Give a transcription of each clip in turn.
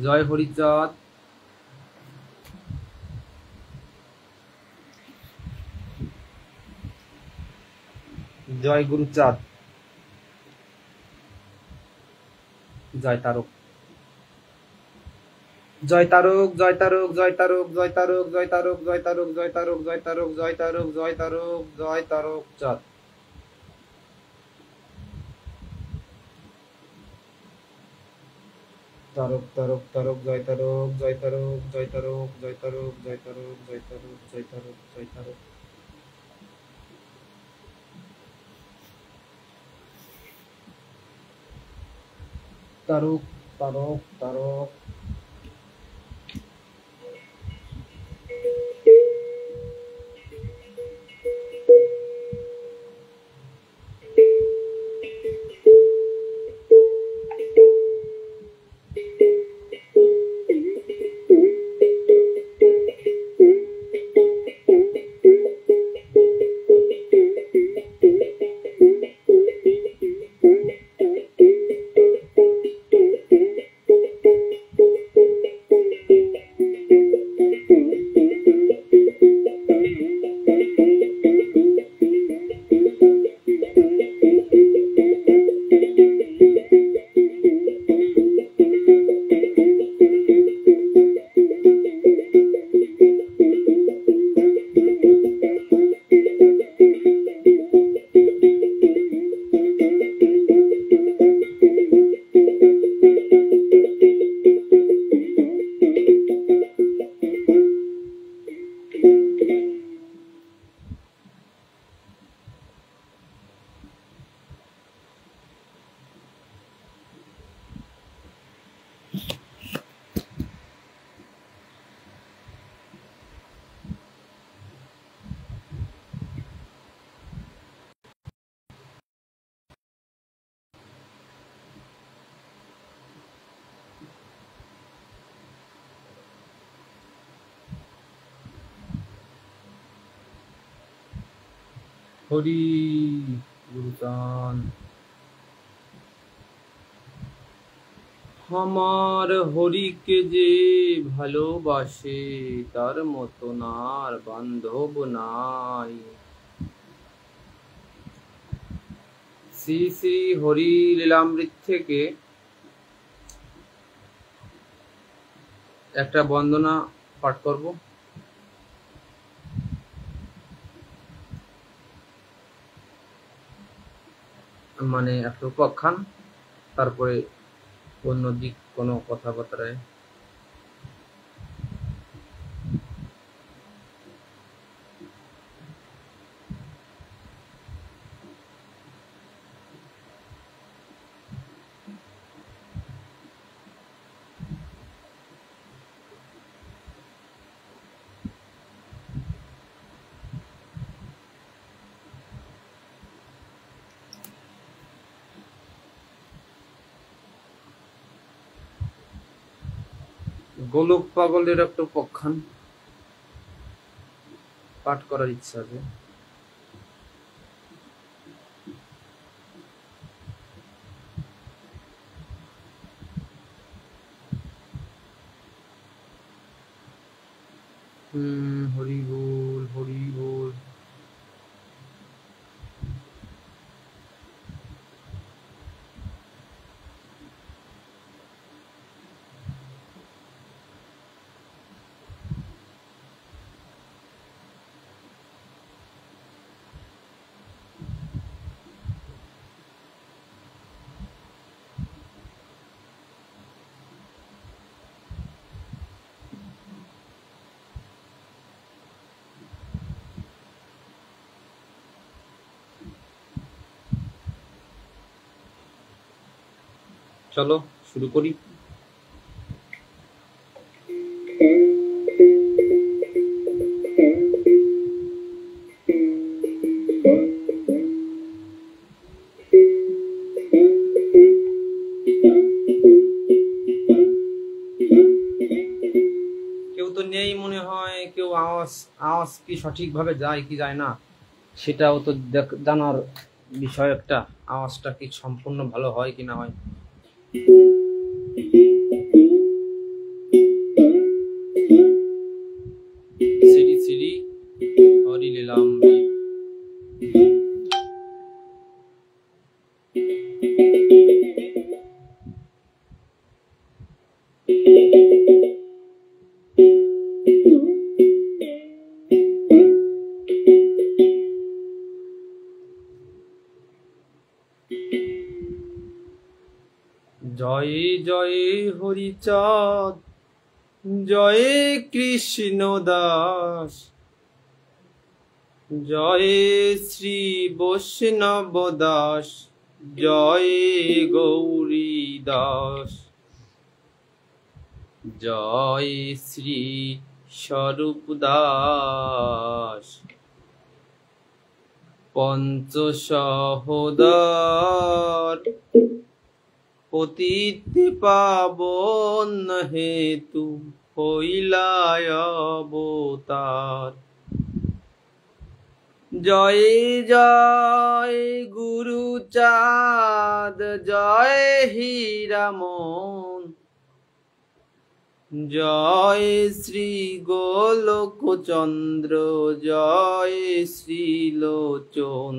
জয় হরিচাঁদ, জয় গুরুচাঁদ, জয় তারক, জয় তারক, জয় তারক, জয় তারক, জয় তারক, জয় তারক, জয় তারক, জয় তারক, জয় তারক, জয় তারক, জয় তারক, জয় তারক চাঁদ। তারক তারক তারক, জয় তারক, জয় তারক, জয় তারক, জয় তারক, জয় তারক, জয় তারক, জয় তারক, জয় তারক। তারক তারক তারক। হরি গুরুচাঁদ। আমার হরিকে যে ভালোবাসে তার মতন আর বান্ধব নাই। শ্রী শ্রী হরি লীলামৃত থেকে একটা বন্দনা পাঠ করব। মানে একটা উপাখ্যান, তারপরে অন্য দিক কোনো কথাবার্তায়। গোলক পাগলের একটা উপাখ্যান পাঠ করার ইচ্ছা আছে। হরি বল, হরি বল। চলো শুরু করি। কেউ তো নেই মনে হয়, কেউ আওয়াজ আওয়াজ কি সঠিকভাবে যায় কি যায় না সেটাও তো জানার বিষয় একটা। আওয়াজটা কি সম্পূর্ণ ভালো হয় কি না হয়। জয় জয় হরিচাঁদ, জয় কৃষ্ণ দাস, জয় শ্রী বৈষ্ণব দাস, জয় গৌরী দাস, জয় শ্রী স্বরূপ দাস, পঞ্চ সহোদর পতিত পাবন হেতু হইলায় অবতার। জয় জয় গুরুচাঁদ, জয় হীরামন, জয় শ্রী গোলকচন্দ্র, জয় শ্রীলোচন,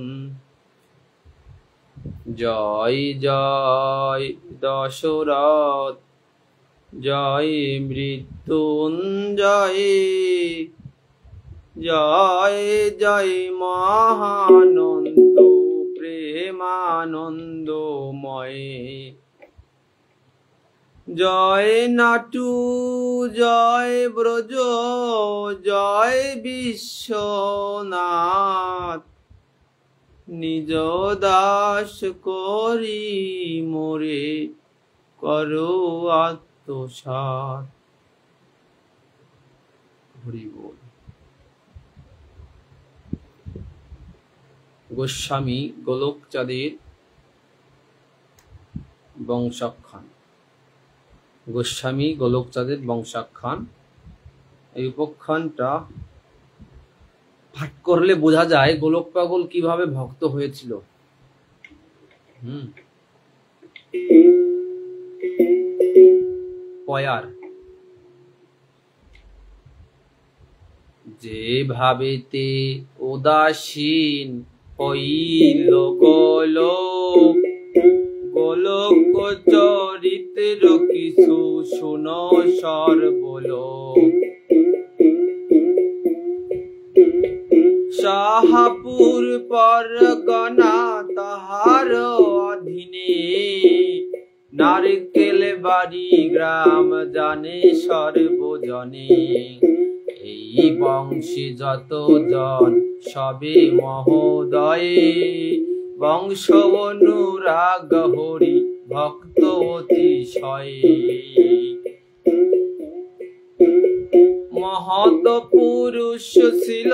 জয় জয় দশরথ, জয় মৃত্যুঞ্জয়, জয় জয় মহানন্দ প্রেমানন্দময়, জয় নাটু, জয় ব্রজ, জয় বিশ্বনাথ, নিজ দাস করি মোরে করো আত্মসাৎ। হরি বল। গোস্বামী গোলকচাঁদের বংশাখ্যান। গোস্বামী গোলকচাঁদের বংশাখ্যান। এই উপাখ্যানটা পাঠ করলে বোঝা যায় গোলক পাগল কিভাবে ভক্ত হয়েছিল। পয়ার যে ভাবেতে উদাসীন হইল গোলক, গোলক চরিত্র কিছু শুনো সর্বলোক। শাহপুর পরগনা তাহার অধীনে, নারকেল বাড়ি গ্রাম জানে সর্বজনে। এই বংশে যত জন সবে মহোদয়ে, বংশ অনুরাগ হরি ভক্ত অতিশয়ে। মহৎ পুরুষ ছিল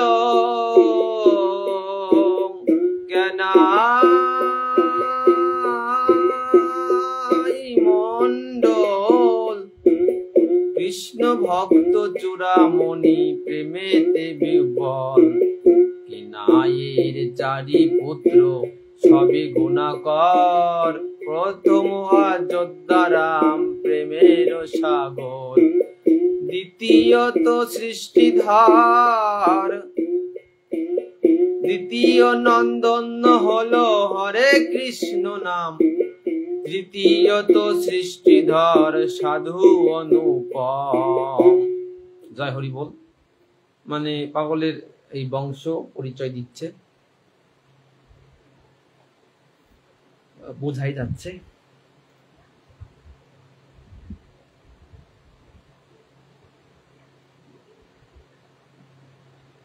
জ্ঞানাই মণ্ডল, কৃষ্ণ ভক্ত চূড়ামণি প্রেমেতে বিহ্বল। কিনাইয়ের চারি পুত্র সবে গুণাকর, প্রথম অযোধ্যারাম প্রেমের সাগর। দ্বিতীয়ত সৃষ্টিধর, দ্বিতীয় নন্দন হলো হরে কৃষ্ণ নাম। তৃতীয়ত সৃষ্টিধর সাধু অনুপম। জয় হরি বল। মানে পাগলের এই বংশ পরিচয় দিচ্ছে, বোঝাই যাচ্ছে।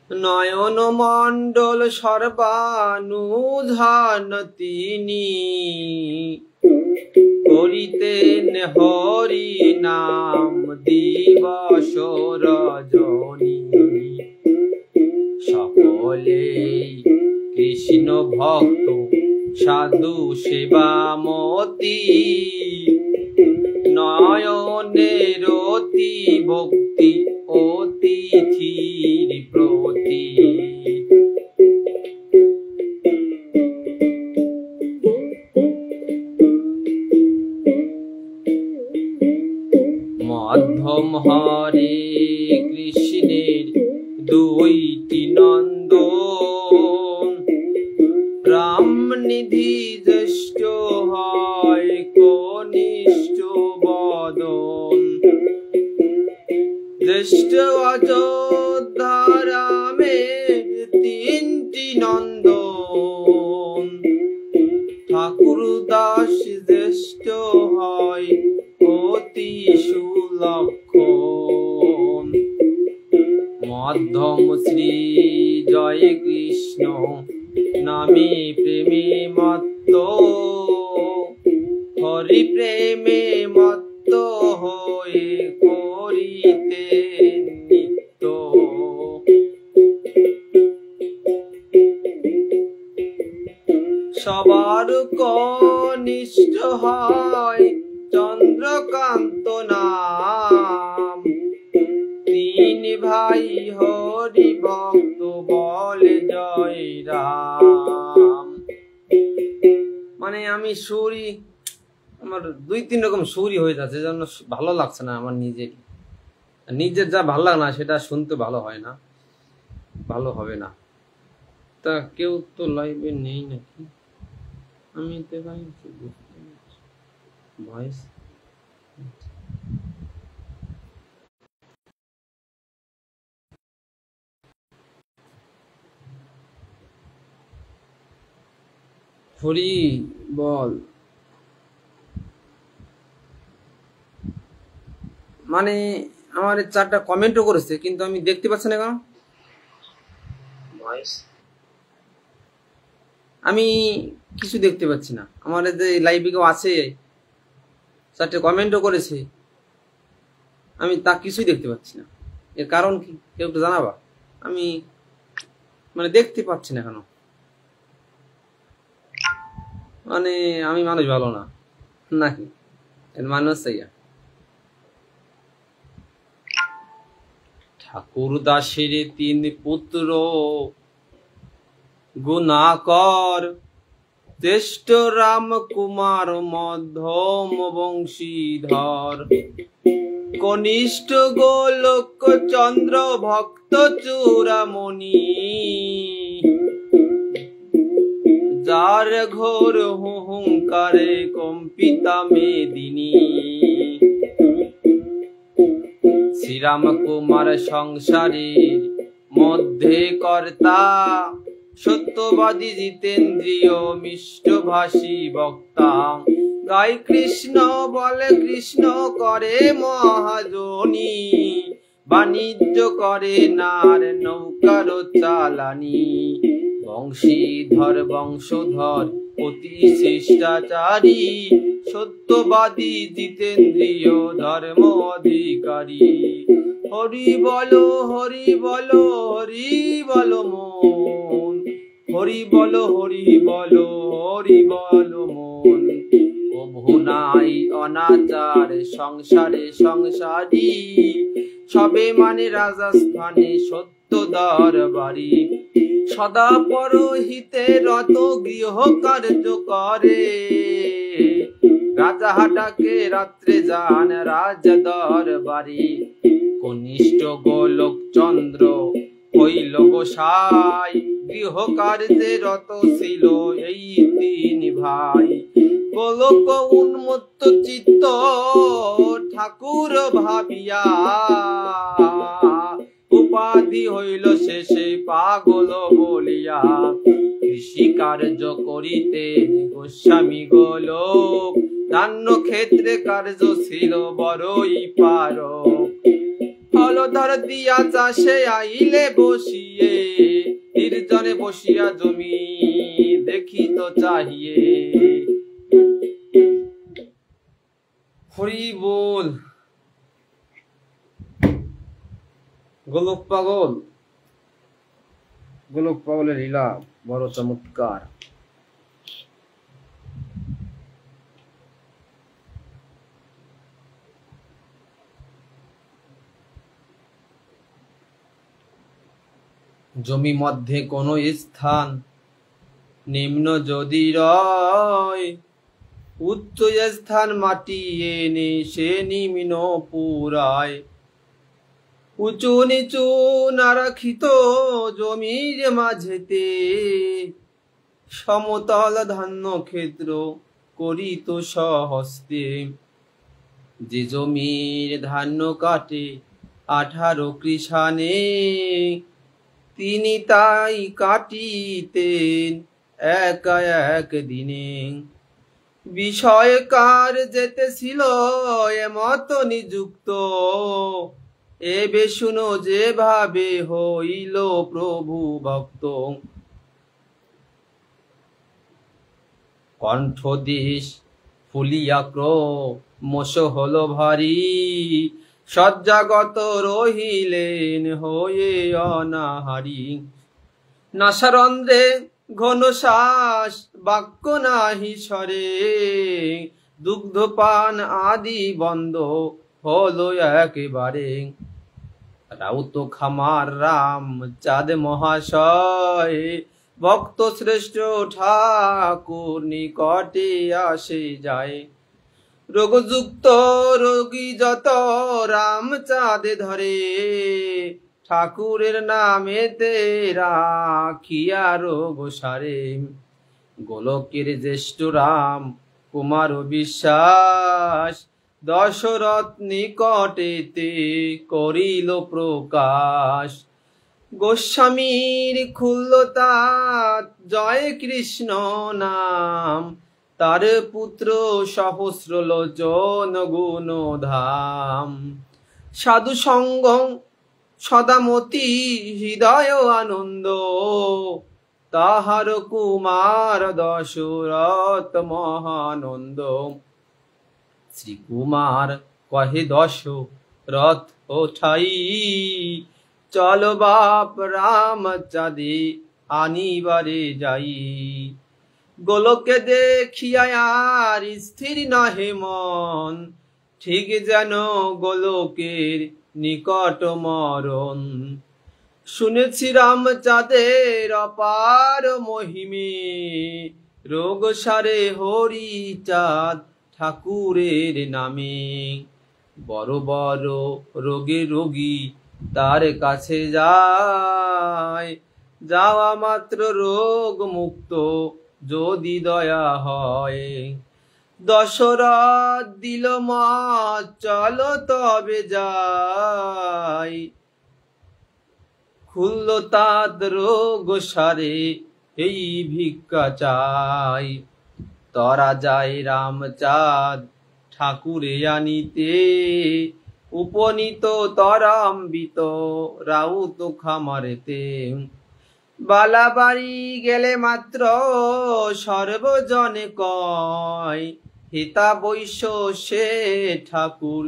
নয়ন মণ্ডল সর্বানুধান তিনি, করিতেন হরি নাম দিবস রজনী। সকলে কৃষ্ণ ভক্ত সাধু সেবামতি, নয়নের অতি ভক্তি অতিথির প্রতি। মধ্যম হরে কৃষ্ণের দুইটি নন্দন, রাম নিধি জ্যেষ্ঠ হয় কনিষ্ঠ বদন, জ্যেষ্ঠ অযোধ্যারামে তিনটি নন্দন, ঠাকুর দাস জ্যেষ্ঠ হয় অতি সুলক্ষণ, মধ্যম শ্রী জয় কৃষ্ণ নামে প্রেমে মত্ত, হরি প্রেমে মত্ত হয়ে করিতে নিত্য। সবার কনিষ্ঠ হয় চন্দ্রকান্ত নাম, তিন ভাই হরি ভক্ত বলে জয় রাম। মানে আমি সুরই, আমার 2-3 রকম সুরই হয়ে যাচ্ছে, জন্য ভালো লাগছে না আমার নিজের যা ভালো লাগে না সেটা শুনতে ভালো হয় না, ভালো হবে না। তা কেউ তো লাইভে নেই নাকি? আমি তো ভাই ভয়েস হরি বল। মানে আমার 4টা কমেন্টও করেছে কিন্তু আমি দেখতে পাচ্ছি না কেন? ভয়েস আমি কিছু দেখতে পাচ্ছি না। আমার যে লাইভে কেউ আছে 4টে কমেন্টও করেছে, আমি তা কিছুই দেখতে পাচ্ছি না। এর কারণ কি কেউ একটু জানাবা? আমি মানে দেখতে পাচ্ছি না কেন? মানে আমি মানুষ ভালো না নাকি? এর মানুষ চাইয়া ঠাকুর দাসের 3 পুত্র গুণাকর, জ্যেষ্ঠ রাম কুমার মধ্যম বংশীধর, কনিষ্ঠ গোলক চন্দ্র ভক্ত চূড়ামণি, যার ঘোর হুঙ্কারে কম্পিতা মেদিনী। শ্রীরাম কুমার সংসারের মধ্যে কর্তা, সত্যবাদী জিতেন্দ্রীয় মিষ্টভাষী বক্তা, গায় কৃষ্ণ বলে কৃষ্ণ করে মহাজনী, বাণিজ্য করে নার নৌকার চালানি, বংশীধর বংশধর অতি শিষ্টাচারী, সত্যবাদী জিতেন্দ্রীয় ধর্ম অধিকারী। হরি বলো হরি বলো হরি বলো মন, হরি বলো হরি বলো হরি বলো মন। প্রভু নাই অনাচার সংসারে সংসারী, সবে মানে রাজস্থানে সত্য দরবারি, সদা পরহিতে রত গৃহ কার্য করে, রাজা হাটাকে রাত্রে যান রাজ দরবারি। কনিষ্ঠ গোলক চন্দ্র হইল গোসাই, গৃহ কার্যে রত ছিল এই 3 ভাই। গোলক উন্মত্ত চিত্ত ঠাকুর ভাবিয়া, উপাধি হইল শেষে পাগল বলিয়া। কৃষি কার্য করিতে গোস্বামী গোলক, ধান্য ক্ষেত্রে কার্য ছিল বড়ই পারক। হলধর দিয়া চাষে আইলে বসিয়ে, নির্জনে বসিয়া জমি দেখিত চাহিয়ে। হরি বল। গোলক পাগল, গোলক পাগলের লীলা বড় চমৎকার। জমি মধ্যে কোন স্থান নিম্ন যদি রয়, উচ্চ স্থান মাটি এনে সে নিম্ন পুরায়। উঁচু নিচু না রাখিত জমির মাঝেতে, সমতল ধান্য ক্ষেত্র করিত স্বহস্তে। যে জমির ধান্য কাটে 18 কৃষানে, তিনি তাই কাটিতেন একা এক দিনে। বিষয়কার যেতেছিল এমত নিযুক্ত, এবে শুনো যেভাবে হইল প্রভু ভক্ত। কণ্ঠদেশ ফুলিয়া ক্রমশ হল ভারী, শয্যাগত রহিলেন হয়ে অনাহারী। নাসারন্ধ্রে ঘন শ্বাস, বাক্য নাহি সরে, দুগ্ধপান আদি বন্ধ হলো একেবারে। রাউত খামার রাম চাঁদ মহাশয়, ভক্ত শ্রেষ্ঠ ঠাকুর নিকটে আসে যায়। রোগযুক্ত রোগী যত রাম চাঁদে ধরে, ঠাকুরের নামেতে রাখিয়া রোগ সারে। গোলকের জ্যেষ্ঠ রাম কুমার বিশ্বাস, দশরথ নিকটেতে করিল প্রকাশ। গোস্বামীর খুলল তাত জয় কৃষ্ণ নাম, তার পুত্র সহস্র লোচন গুণধাম। সাধু সঙ্গ সদামতি হৃদয় আনন্দ, তাহার কুমার দশরথ মহানন্দ। শ্রীকুমার কহে দশরথ ও ঠাই, চল বাপ রাম চাঁদে আনিবারে যাই। গোলকে দেখিয়া আর স্থির নহে মন, ঠিক যেন গোলকের নিকট মরণ। শুনেছি রাম চাঁদের অপার মহিমে, রোগ সারে হরি চাঁদ ঠাকুরের নামে। বড় বড় রোগে রোগী তার কাছে যায়, যাওয়া মাত্র রোগ মুক্ত যদি দয়া হয়। দশরথ দিল মত চলো তবে যাই, খুলল তাঁত রোগ সারে এই ভিক্ষা চাই। তরা যায় রামচাঁদ ঠাকুরে আনিতে, উপনীত তরাম্বিত রাউত খামারেতে। বালাবাড়ি গেলে মাত্র সর্বজনে কয়, হেতা বৈশ্য সে ঠাকুর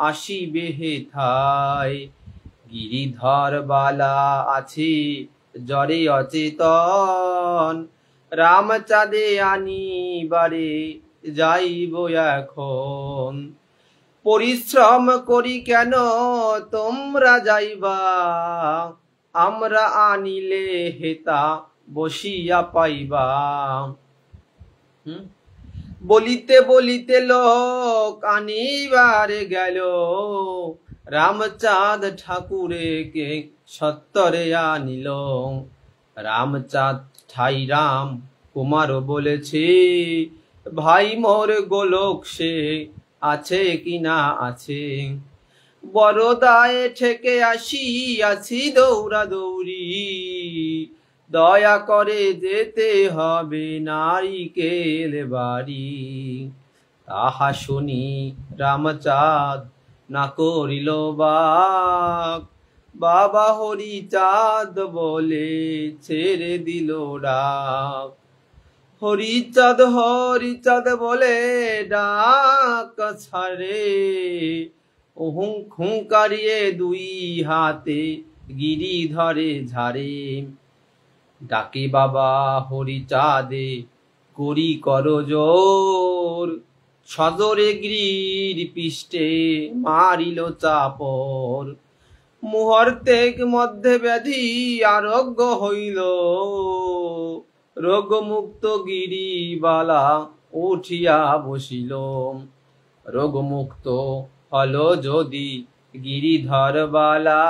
আসিবে হেথায়। গিরিধর বালা আছে জ্বরে অচেতন, রামচাঁদে আনিবারে যাইব এখন। পরিশ্রম করি কেন তোমরা যাইবা, আমরা আনিলে হেতা বসিয়া পাইবা। বলিতে বলিতে লোক আনিবারে গেল, রামচাঁদ ঠাকুরেকে সত্তরে আনিল। রামচাঁদ ঠাই রাম কুমার বলেছে, ভাই মোর গোলক সে আছে কিনা আছে। বড়দায় ঠেকে আসিয়াছি দৌড়া দৌড়ি, দয়া করে যেতে হবে নারিকেল বাড়ি। তাহা শুনি রামচাঁদ না করিল বাক, বাবা হরিচাঁদ বলে ছেড়ে দিল ডাক। হরিচাঁদ হরিচাঁদ বলে ডাক ছাড়ে, হুঙ্কারিয়ে দুই হাতে গিরিধরে ঝাড়ে। ডাকে বাবা হরিচাঁদে করি কর জোর, সজরে গিরির পৃষ্ঠে মারিল চাপর। মুহূর্তেক মধ্যে ব্যাধি আরোগ্য হইল, রোগমুক্ত গিরিবালা উঠিয়া বসিল। রোগমুক্ত হল যদি গিরিধর বালা,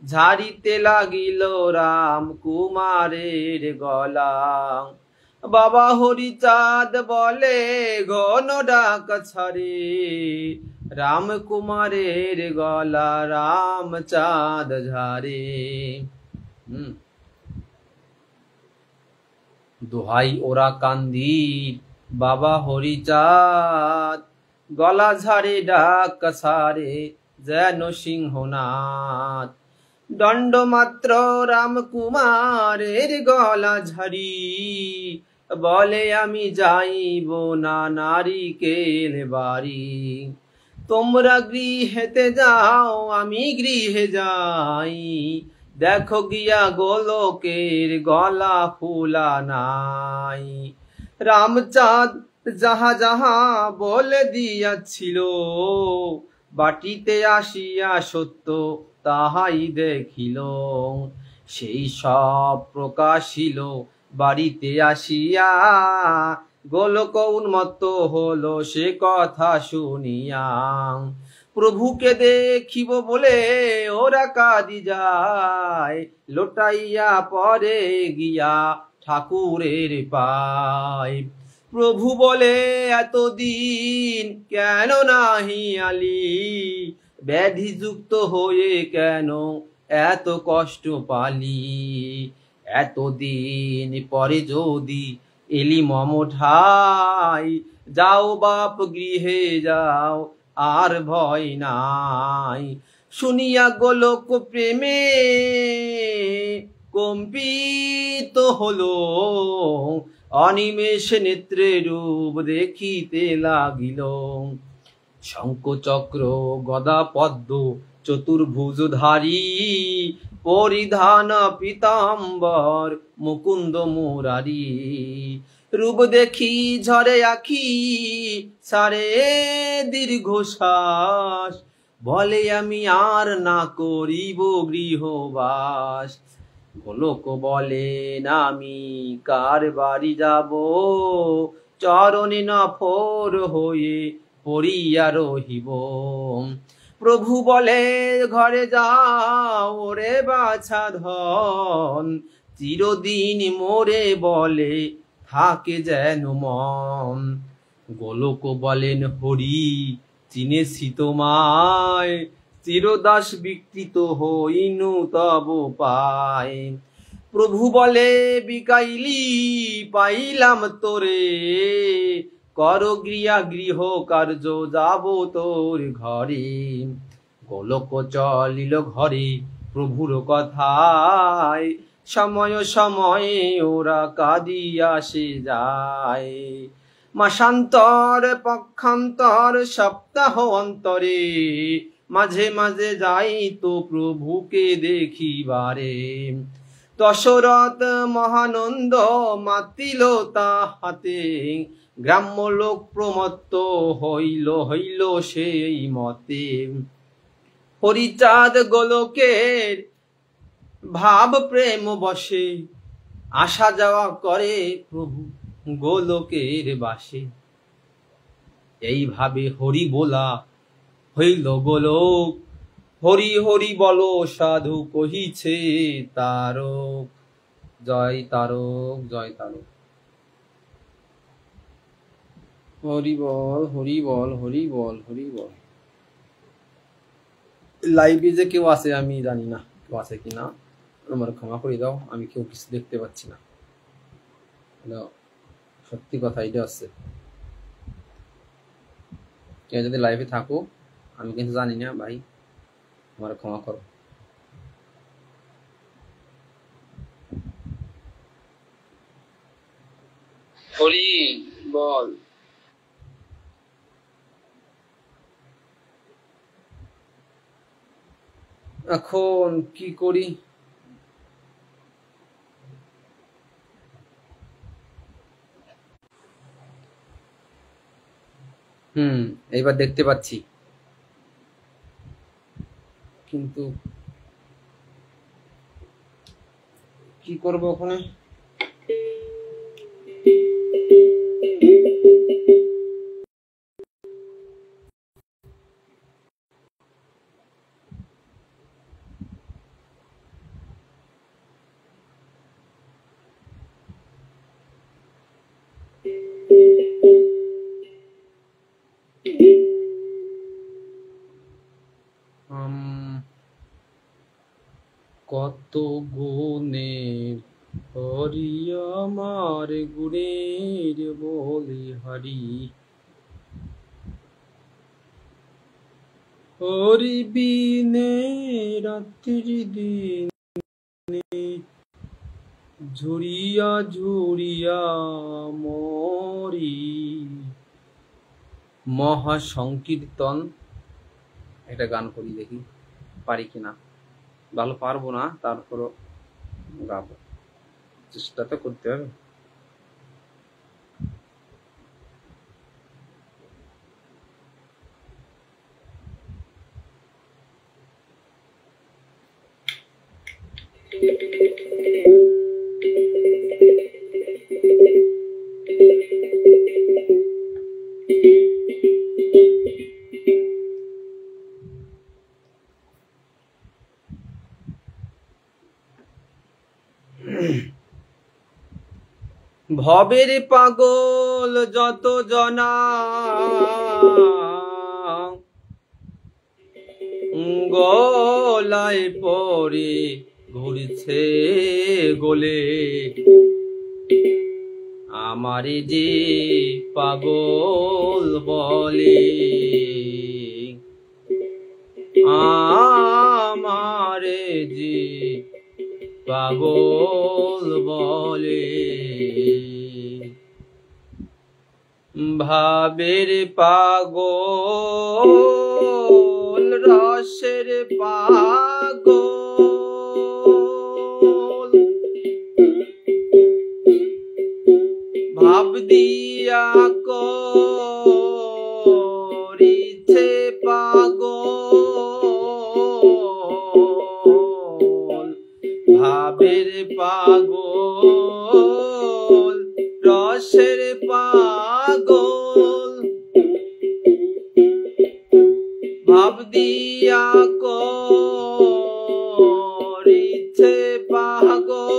ঝাড়িতে লাগিল রাম কুমারের গলা। বাবা হরিচাঁদ বলে ঘন ডাক ছাড়ে, রাম কুমারের গলা রামচাঁদ ঝাড়ে। দোহাই ওরা কান্দির বাবা হরিচাঁদ, গলা ঝাড়ে ডাক ছাড়ে যেন সিংহনাথ। দণ্ড মাত্র রাম কুমারের গলা ঝাড়ি, বলে আমি যাইব না নারিকেল বাড়ি। তোমরা গৃহেতে যাও আমি গৃহে যাই, দেখো গিয়া গোলকের গলা ফুলা নাই। রামচাঁদ যাহা যাহা বলে দিয়াছিল, বাটিতে আসিয়া সত্য তাহাই দেখিল। সেই সব প্রকাশিল বাড়িতে আসিয়া, গোলক উন্মত্ত হলো সে কথা শুনিয়া। প্রভুকে দেখিব বলে ওরা কাঁদি যায়, লোটাইয়া পরে গিয়া ঠাকুরের পায়। প্রভু বলে এতদিন কেন নাহি আলি, ব্যাধিযুক্ত হয়ে কেন এত কষ্ট পালি। এতদিন পরে যদি এলি মম ঠাই, যাও বাপ গৃহে যাও আর ভয় নাই। শুনিয়া গোলক প্রেমে কম্পিত হলো, অনিমেষ নেত্রে রূপ দেখিতে লাগিল। শঙ্খ চক্র গদা পদ্ম চতুর্ভুজধারী, পরিধান পীতাম্বর মুকুন্দ মুরারি। রূপ দেখি ঝরে আখি সারে দীর্ঘশ্বাস, বলে আমি আর না করিব গৃহবাস। গোলক বলেন আমি কার বাড়ি যাব, চরণে নফর হয়ে পড়িয়া রহিব। প্রভু বলে ঘরে যাও রে বাছা ধন, চিরদিন মোরে বলে থাকে যেন মন। গোলক বলেন হরি চিনেছি তোমায়, চিরদাস বিকৃত হইনু তব পায়। প্রভু বলে বিকাইলি পাইলাম তোরে, কর গৃহা গৃহ কার্য যাব তোর ঘরে। গোলক চলিল ঘরে প্রভুর কথায়, সময় সময়ে ওরা কাঁদিয়া সে যায়। মাসান্তর পক্ষান্তর সপ্তাহ অন্তরে, মাঝে মাঝে যাই তো প্রভুকে দেখিবারে। দশরথ মহানন্দ মাতিল তাহাতে, গ্রাম্য লোক প্রমত্ত হইল হইল সেই মতে। হরিচাঁদ গোলকের ভাব প্রেম বসে, আসা যাওয়া করে প্রভু গোলকের বাসে। এইভাবে হরি বলা হইল গোলক, হরি হরি বলো সাধু কহিছে তারক। জয় তারক জয় তারক। হরি বল হরি বল হরি বল হরি বল। লাইভে যে কেউ আছে আমি জানি না, কেউ আছে কিনা আমার ক্ষমা করে দাও, আমি কেউ কিছু দেখতে পাচ্ছি না। সত্যি কথা এটা আছে, কেউ যদি লাইভে থাকো আমি কিন্তু জানি না ভাই, আমার ক্ষমা করো। হরি বল। এখন কি করি? এইবার দেখতে পাচ্ছি, কিন্তু কি করব ওখানে? কত গুণের হরি আমার গুণের বলে হরি হরি বিনে রাত্রি দিনে ঝুরিয়া ঝুরিয়া মরি। মহাসংকীর্তন একটা গান করি, দেখি পারি কিনা। ভালো পারবো না, তারপরও গাবো, চেষ্টা তো করতে হবে। ভবের পাগল যত জনা গলায় পরে ঘুরছে গোলে, আমারে যে পাগল বলে, আমারে যে পাগল বলে। ভাবের পাগল রসের পাগল, ভাব দিয়া করিছে পাগল। ভাবের পাগল রসের পাগল, ভাব দিয়া করিছে পাগল।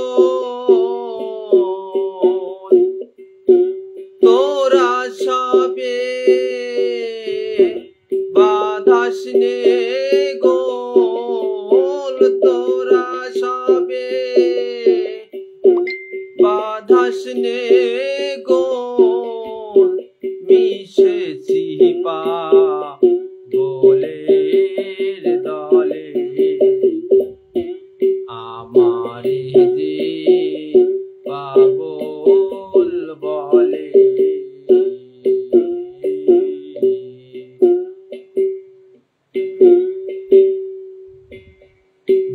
তোরা সবে বাধাস নে গোল, তোরা সবে বাধাস নে গোল, মিশেছি পাগলের দলে, আমারে যে পাগল বলে।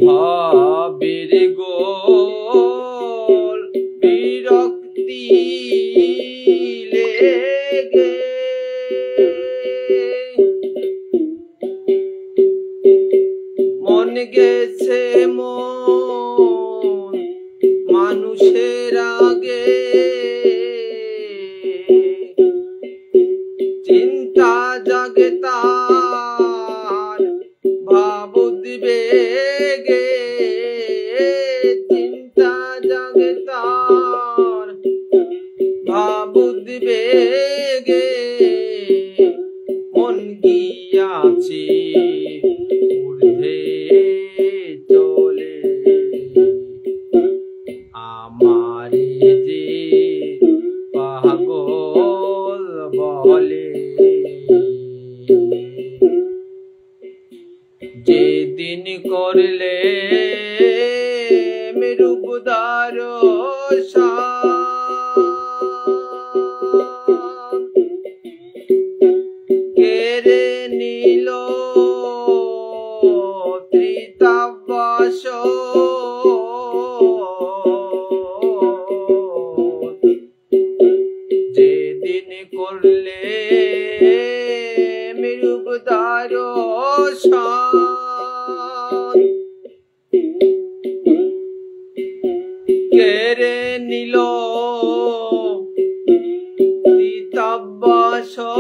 ভাবের গোল বিরক্তি লেগে, মন গেছে মন মানুষের আগে, চিন্তা জাগে তার ভাবোদ্বেগে, চিন্তা জাগে তার ভাবোদ্বেগে, মন গিয়াছে ঊর্ধ্বে চলে, আমারে যে পাগল বলে। যেদিন করলে মেরুবদার কেড়ে নিল ত্রিতাবাস, যেদিন করলে মেরুবদার কেড়ে নিল ত্রিতাবাসন,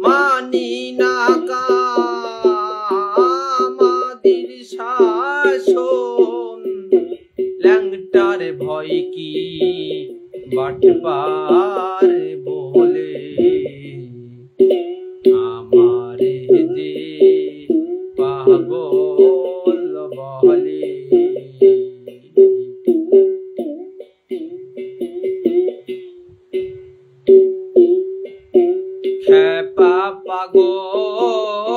মানি না আমাদের শাসন, ল্যাংটার ভয় কি বাটবার বলে, আমারে যে পাগল বলে। ব্যাপা পাগল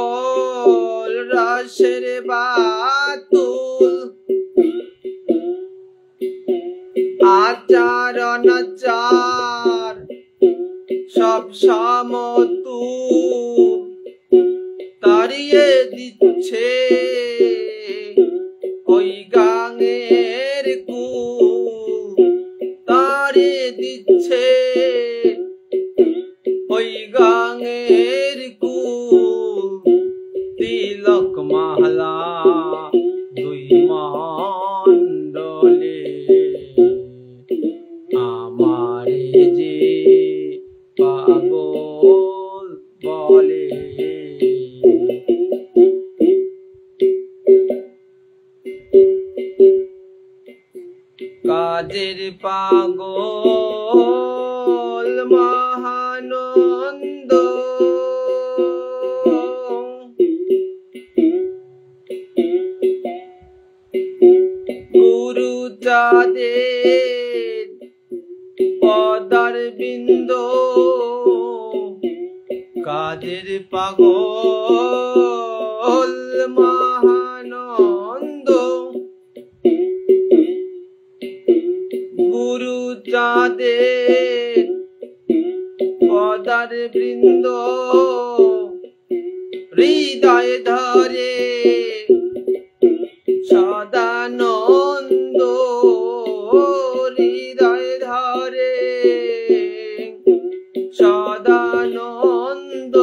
রসের বাতুল আচার অনাচার সব সমতুল তাড়িয়ে দিচ্ছে ওই গাঙের কুল তাড়িয়ে দিচ্ছে ওই গাঙের কুল তিলক মালা দুই মণ্ডলে আমারে যে পাগল বলে কাজের পাগল মহানন্দ গুরু চাঁদের পদার বিন্দ কাজের পাগল মহানন্দ গুরু চাঁদের পদার বৃন্দ হৃদয় ধরে সদানন্দ হৃদয় ধরে সদানন্দ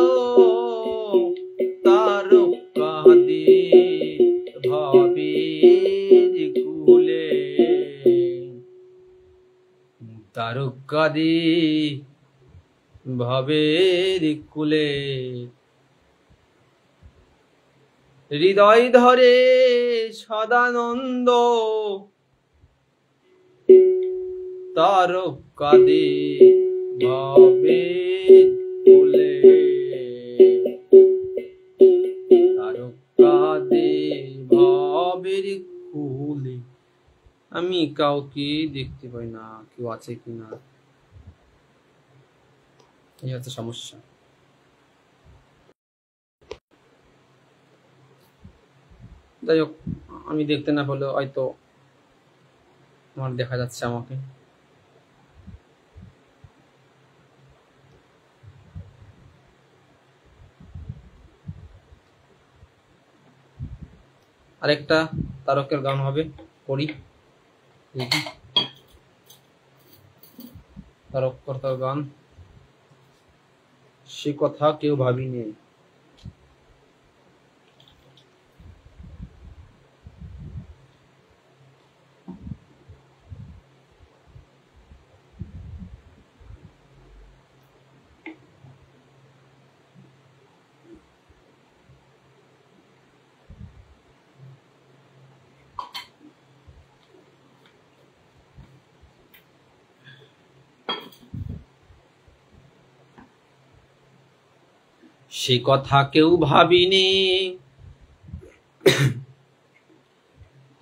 তারকাদি ভবের কুলে তারকাদি ভবের কুলে হৃদয় ধরে সদানন্দ তারকাদি ভবের কুলে তারকাদি ভবের কুলে আমি কাউকে দেখতে পাই না কেউ আছে কিনা এই হচ্ছে সমস্যা যাই হোক আমি দেখতে না পেলেও হয়তো আমার দেখা যাচ্ছে আমাকে আরেকটা তারকের গান হবে করি তারক কর্তার গান সে কথা কেউ ভাবিনি সে কথা কেউ ভাবিনি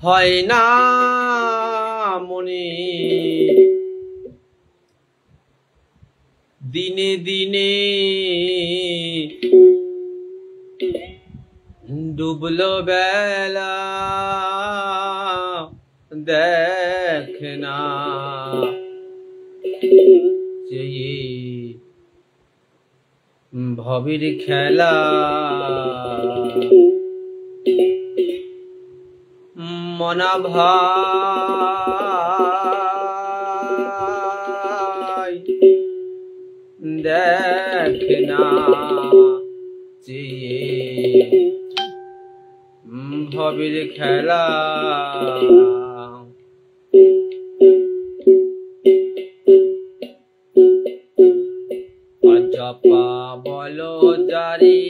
হয় না মনে দিনে দিনে ডুবলো বেলা দেখ না ভবের খেলা মনা ভাই দেখ না ভবের খেলা জপা বলো জারি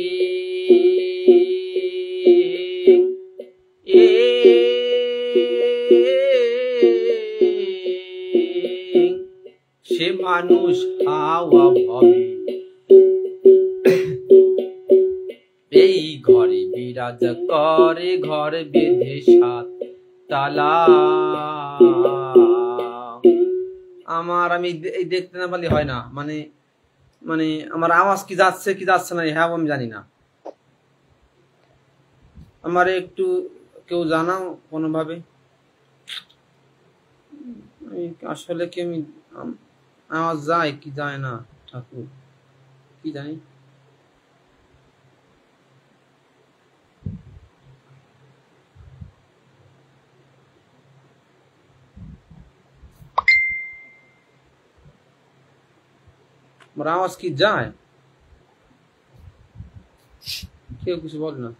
সে মানুষ হাওয়া ভবে এই ঘরে বিরাজ করে ঘর বেঁধে সাত তালা আমার আমি দেখতে না পারলে হয় না মানে মানে আমার আওয়াজ কি যাচ্ছে কি যাচ্ছে না হ্যাঁ আমি জানি না, আমার একটু কেউ জানাও কোনোভাবে। আসলে কি আমি আওয়াজ যায় কি যায় না ঠাকুর কি জানি। আমার আওয়াজ কি যায়, কেউ কিছু বলে না।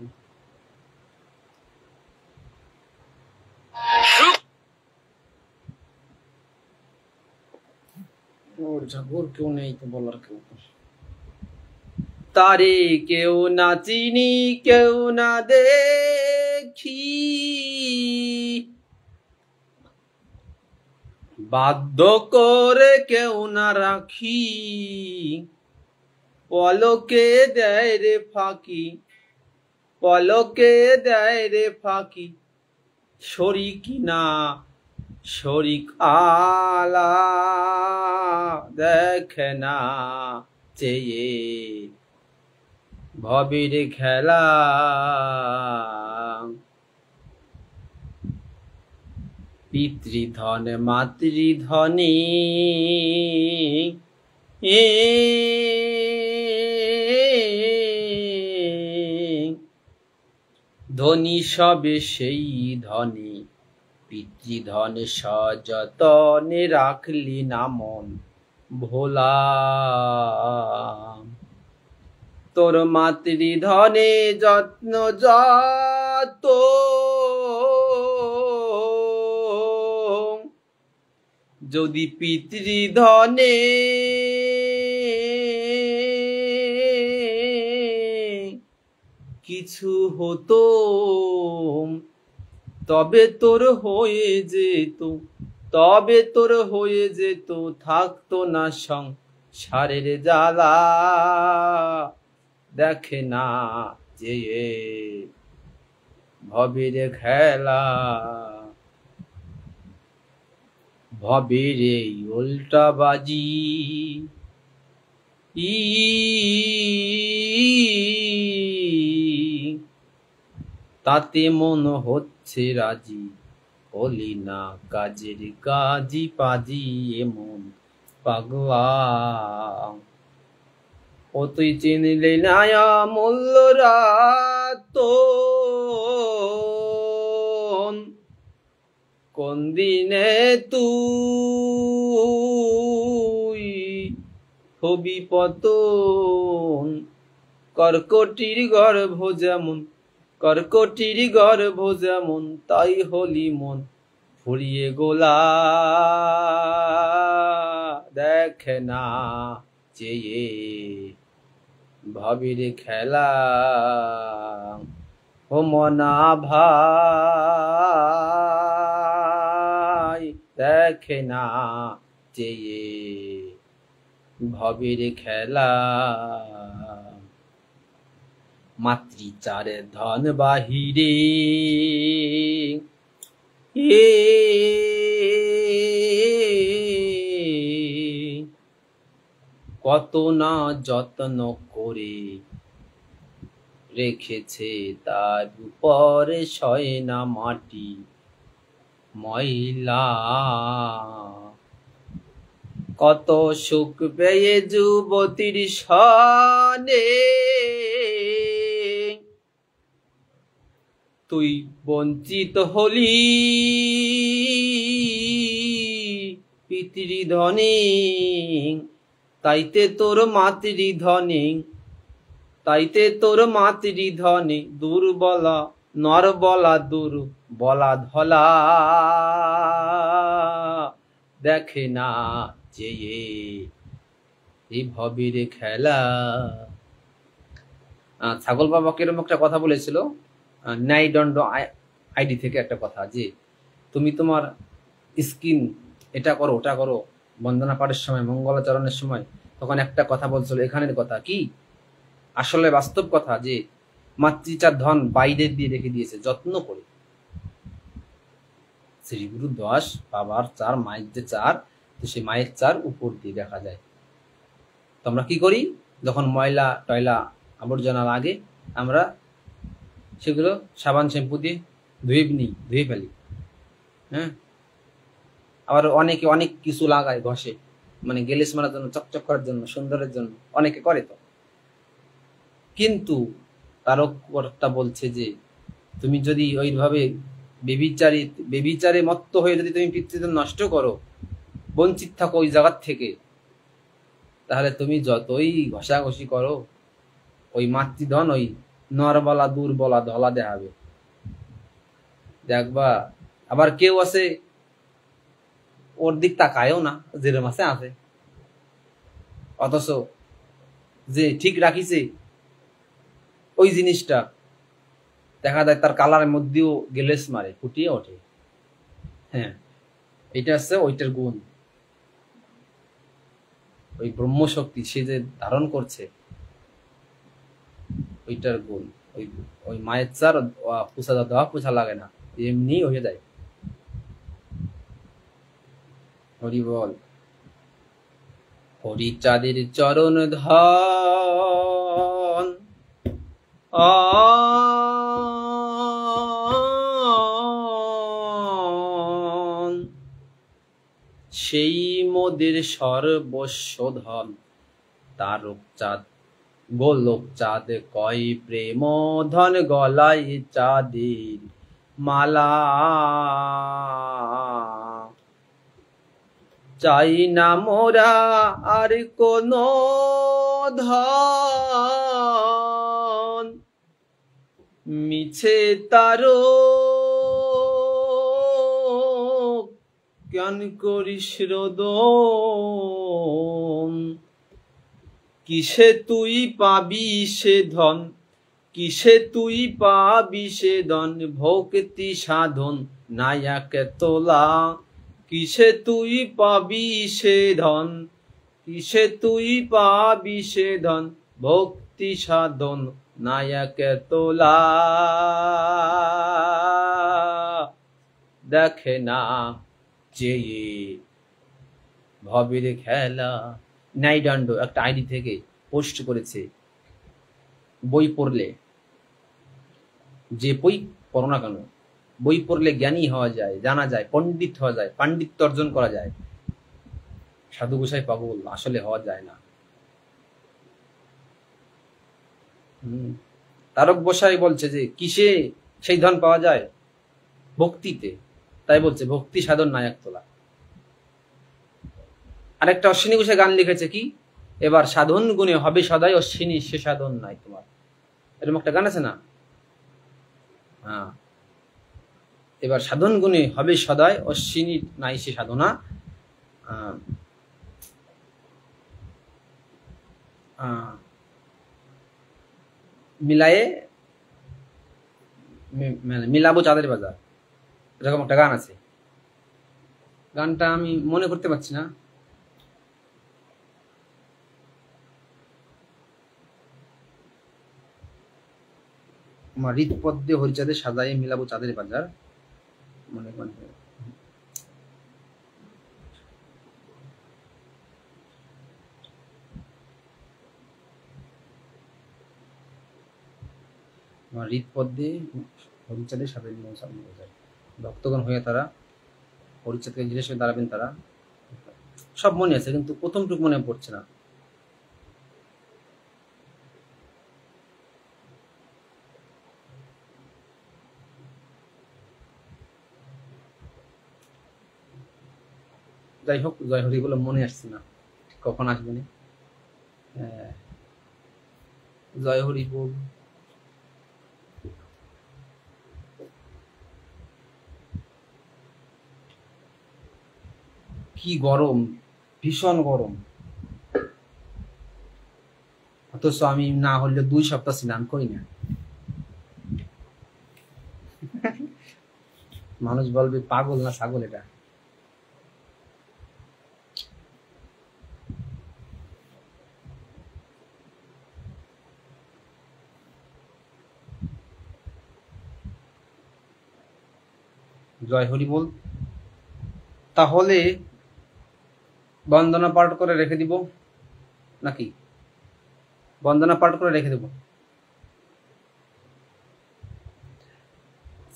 ওর ঠাকুর কেউ নেই তো বলার কেউ, তারে কেউ না চিনি কেউ না দেখি, বাধ্য করে কেউ না রাখি, পলকে দেয় রে ফাঁকি, পলকে দেয় রে ফাঁকি, শরিক না শরিক আলা দেখে না চেয়ে ভবের খেলা, পিতৃধন মাতৃধনী ধনী সবে সেই ধনী, পিতৃধন সযতনে রাখলি না মন ভোলা, তোর মাতৃধনে যত্ন যত যদি পিতৃধনে কিছু হতো তবে তোর হয়ে যেত, তবে তোর হয়ে যেত, থাকতো না সংসারের জ্বালা, দেখে না যে ভবের খেলা, ভবের এই উল্টা বাজি তাতে মন হচ্ছে রাজি, হলি না কাজের কাজী পাজি এমন পাগলা, ও তুই চিনলে না মূল্য রাত কোন দিনে তুই হবি পতন, কর্কটির গর্ভ যেমন, কর্কটির গর্ভ যেমন, তাই হলি মন ফুরিয়ে গোলা, দেখে না চেয়ে ভবের খেলা, ও মনা ভাই দেখে না চেয়ে ভবের খেলা, মাতৃচারে ধন বাহিরে কত না যত্ন করে রেখেছে, তার উপরে সয় না মাটি ময়লা, কত সুখ পেয়ে যুবতীর সনে তুই বঞ্চিত হলি পিতৃধনে, তাইতে তোর মাতৃধনে, তাইতে তোর মাতৃধনে দুর্বলা নরবলা দুর্বলা ধলা, দেখে না যে এই ভবের খেলা। ছাগল বাবা কিরকম একটা কথা বলেছিল ন্যায়দণ্ড আইডি থেকে একটা কথা, যে তুমি তোমার স্কিন এটা করো ওটা করো বন্দনা পাঠের সময় মঙ্গলাচরণের সময়, তখন একটা কথা বলছিল এখানের কথা কি আসলে বাস্তব কথা, যে মাতৃচার ধন বাইরে দিয়ে রেখে দিয়েছে যত্ন করে, শ্রীগুরু 10 বাবার 4 মায়ের যে 4, তো সেই মায়ের 4 উপর দিয়ে দেখা যায়, আমরা কি করি, যখন ময়লা টয়লা আবর্জনা লাগে আমরা সেগুলো সাবান শ্যাম্পু দিয়ে ধুয়ে ফেলি। হ্যাঁ, আবার অনেকে অনেক কিছু লাগায় ঘষে, মানে গেলিস মারার জন্য, চকচক করার জন্য, সুন্দরের জন্য অনেকে করে। তো কিন্তু তারকটা বলছে যে তুমি যদি ওইভাবে বেবিচারে মত্ত হয়ে যদি তুমি পিতৃধন নষ্ট করো, বঞ্চিত থাকো ওই জায়গার থেকে, তাহলে তুমি যতই ঘষাঘষি করো ওই মাতৃধন ওই নরবলা দুর্বলা ধলা দেখাবে। দেখবা আবার কেউ আছে ওর দিক তাকায়ও না, যেরম আছে, অথচ যে ঠিক রাখিছে ওই জিনিসটা দেখা যায় তার কালারের মধ্যেও গেলেস মারে, ফুটিয়ে ওঠে। হ্যাঁ, এটা হচ্ছে ওইটার গুণ, ওই ব্রহ্মশক্তি সে যে ধারণ করছে ওইটার গুণ। ওই মায়ের চার পুষা দেওয়া পুষা লাগে না, এমনি হয়ে যায়। হরি বল। হরিচাঁদের চরণ ধন সেই মোদের সর্বস্ব ধন। তারক চাঁদ গোলক চাঁদ কয় প্রেম ধন, গলায় চাঁদের মালা। চাই না মোরা আর কোন ধন, মিছে তারো জ্ঞান করিস রোদন। কিসে তুই পাবি সে ধন, কিসে তুই পাবি সে ধন, ভক্তি সাধন নায়াক তোলা। কিসে তুই পাবি সে ধন, কিসে তুই পাবি সে ধন, ভক্তি সাধন নায়াক তোলা। দেখে না চেয়ে ভবের খেলা। নাইডান্ড একটা আইডি থেকে পোস্ট করেছে, বই পড়লে, যে বই পড়ো না কেন, বই পড়লে জ্ঞানী হওয়া যায়, জানা যায়, পণ্ডিত হওয়া যায়, পাণ্ডিত্য অর্জন করা যায়। সাধু গোসাই পাগল আসলে হওয়া যায় না। তারক গোসাই বলছে যে কিসে সেই ধন পাওয়া যায়, ভক্তিতে। তাই বলছে ভক্তি সাধন নায়ক তোলা। আরেকটা অশ্বিনী গোসাই গান লিখেছে কি, এবার সাধন গুণে হবে সদাই অশ্বিনী, সে সাধন নাই তোমার। এরকম একটা গান আছে না? হ্যাঁ, এবার সাধন গুণে হবে সদাই অশ্বিনী নাই সে সাধনা। মিলায়ে মিলাবো চাঁদের বাজার, এরকম একটা গান আছে। গানটা আমি মনে করতে পারছি না। আমার হৃদপদ্মে হরিচাঁদে সাজায়ে মিলাবো চাঁদের বাজার, মনে করতে আমার হৃদপদ্মে হরিচাঁদের সাজায়ে মিলাবো চাঁদের বাজার। ভক্তগণ হয়ে তারা হরিচাঁদকে ঘিরে সে দাঁড়াবেন তারা। সব মনে আছে কিন্তু প্রথমটুকু মনে পড়ছে না। যাই হোক, জয় হরি বলে মনে আসছে না, কখন আসবে না। জয় হরি বল। কি গরম, ভীষণ গরম, অথচ আমি না হলে 2 সপ্তাহ স্নান করি না। মানুষ বলবে পাগল না ছাগল এটা। জয় হরি বল। তাহলে বন্দনা পাঠ করে রেখে দিব। নাকি বন্দনা পাঠ করে রেখে দেব।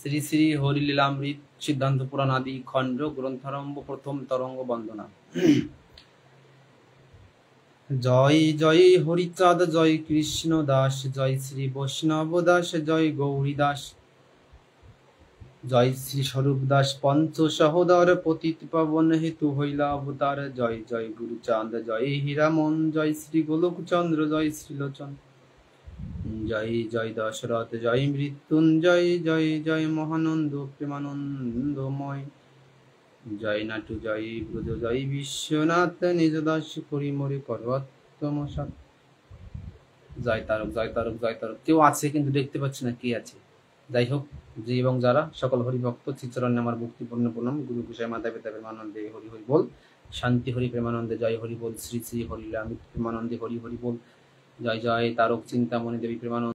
শ্রী শ্রী হরিলীলামৃত সিদ্ধান্ত পুরাণ আদি খণ্ড গ্রন্থারম্ভ প্রথম তরঙ্গ বন্দনা। জয় জয় হরিচাঁদ, জয় কৃষ্ণ দাস, জয় শ্রী বৈষ্ণব দাস, জয় গৌরী দাস, জয় শ্রী স্বরূপ দাস পঞ্চ সহোদর, পতিত পাবন হেতু হইলা অবতার। জয় জয় গুরুচাঁদ, জয় হীরামন, জয় শ্রী গোলক চন্দ্র, জয় শ্রীলোচন, জয় জয় দশরথ, জয় মৃত্যুঞ্জয়, জয় জয় মহানন্দ প্রেমানন্দময়, জয় নাটু, জয় ব্রজ, জয় বিশ্বনাথ, নিজ দাস করি মোরে করত্তমসাৎ। জয় তারক, জয় তারক, জয় তারক। কেউ আছে কিন্তু দেখতে পাচ্ছি না কে আছে। যাই হোক, যে এবং যারা সকল হরিভক্ত চিত্তরণ্যে আমার ভক্তিপূর্ণ প্রণাম। গুরু গোসাই মাতা পিতা প্রেমানন্দে হরি হরি বল। শান্তি হরি প্রেমানন্দে জয় হরি বল। শ্রী শ্রী হরিলামিত প্রেমানন্দে হরি হরি বল। জয় জয় তারক চিন্তামণি দেবী প্রেমানন্দ।